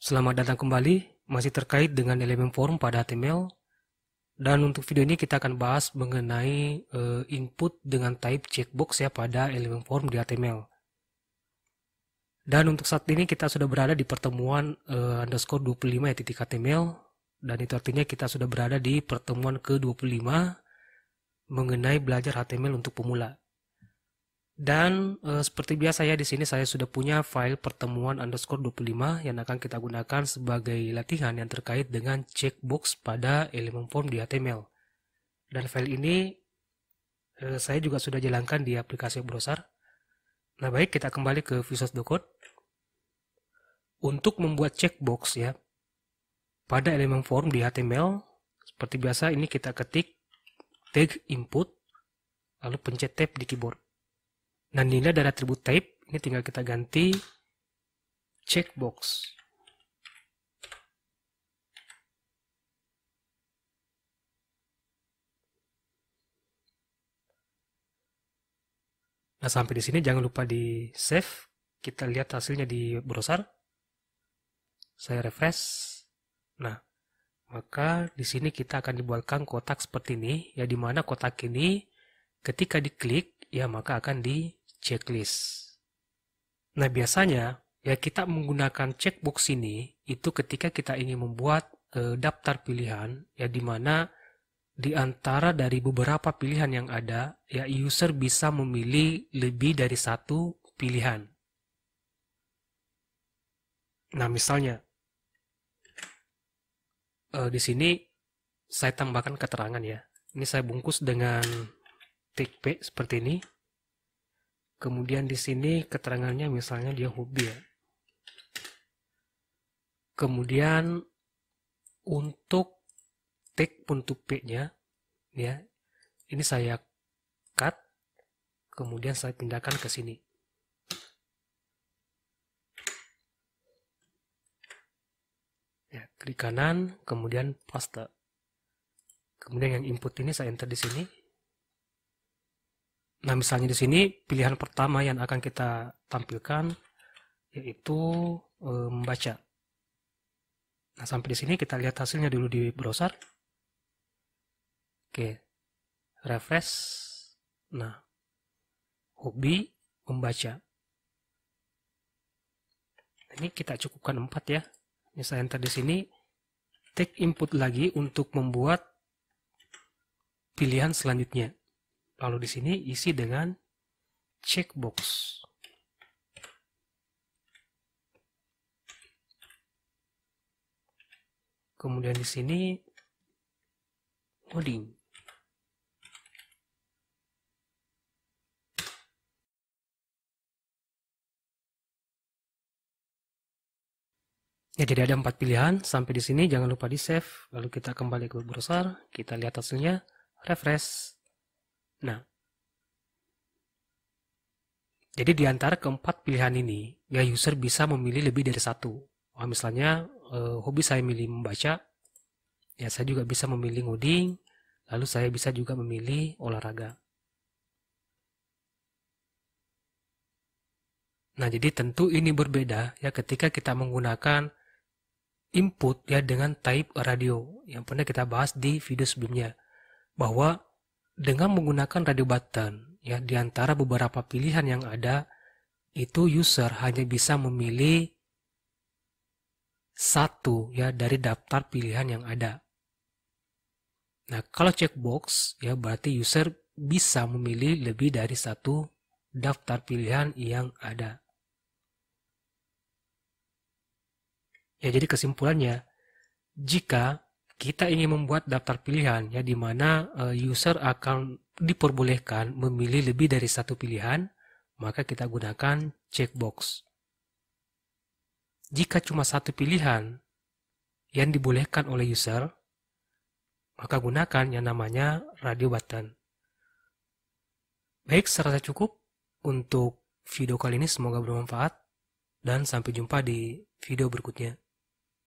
Selamat datang kembali, masih terkait dengan elemen form pada HTML. Dan untuk video ini kita akan bahas mengenai input dengan type checkbox ya pada elemen form di HTML. Dan untuk saat ini kita sudah berada di pertemuan underscore 25 ya titik HTML. Dan itu artinya kita sudah berada di pertemuan ke-25 mengenai belajar HTML untuk pemula. Dan seperti biasa ya, di sini saya sudah punya file pertemuan underscore 25 yang akan kita gunakan sebagai latihan yang terkait dengan checkbox pada elemen form di HTML. Dan file ini saya juga sudah jalankan di aplikasi browser. Nah baik, kita kembali ke Visuals.code. Untuk membuat checkbox ya pada elemen form di HTML, seperti biasa ini kita ketik tag input, lalu pencet tab di keyboard. Nah, nilai dari atribut type ini tinggal kita ganti checkbox. Nah, sampai di sini jangan lupa di save. Kita lihat hasilnya di browser. Saya refresh. Nah, maka di sini kita akan dibuatkan kotak seperti ini, ya, di mana kotak ini ketika diklik ya maka akan di checklist. Nah, biasanya ya kita menggunakan checkbox ini itu ketika kita ingin membuat daftar pilihan ya, di mana di antara dari beberapa pilihan yang ada ya user bisa memilih lebih dari satu pilihan. Nah, misalnya di sini saya tambahkan keterangan ya. Ini saya bungkus dengan tag P seperti ini. Kemudian di sini keterangannya misalnya dia hobi ya. Kemudian untuk tag untuk P-nya ya, ini saya cut, kemudian saya pindahkan ke sini. Ya, klik kanan, kemudian paste. Kemudian yang input ini saya enter di sini. Nah, misalnya di sini pilihan pertama yang akan kita tampilkan yaitu membaca. Nah, sampai di sini kita lihat hasilnya dulu di browser. Oke, refresh. Nah, hobi membaca. Ini kita cukupkan 4 ya. Ini saya enter di sini. Take input lagi untuk membuat pilihan selanjutnya. Lalu di sini isi dengan checkbox. Kemudian di sini coding. Ya, jadi ada 4 pilihan. Sampai di sini jangan lupa di save. Lalu kita kembali ke browser. Kita lihat hasilnya. Refresh. Nah, jadi di antara keempat pilihan ini, ya user bisa memilih lebih dari satu. Misalnya hobi saya memilih membaca, ya saya juga bisa memilih ngoding, lalu saya bisa juga memilih olahraga. Nah, jadi tentu ini berbeda ya ketika kita menggunakan input ya dengan type radio yang pernah kita bahas di video sebelumnya, bahwa dengan menggunakan radio button ya di antara beberapa pilihan yang ada itu user hanya bisa memilih satu ya dari daftar pilihan yang ada. Nah, kalau checkbox ya berarti user bisa memilih lebih dari satu daftar pilihan yang ada. Ya, jadi kesimpulannya, jika kita ingin membuat daftar pilihan ya di mana user akan diperbolehkan memilih lebih dari satu pilihan, maka kita gunakan checkbox. Jika cuma satu pilihan yang dibolehkan oleh user, maka gunakan yang namanya radio button. Baik, serasa cukup untuk video kali ini, semoga bermanfaat dan sampai jumpa di video berikutnya.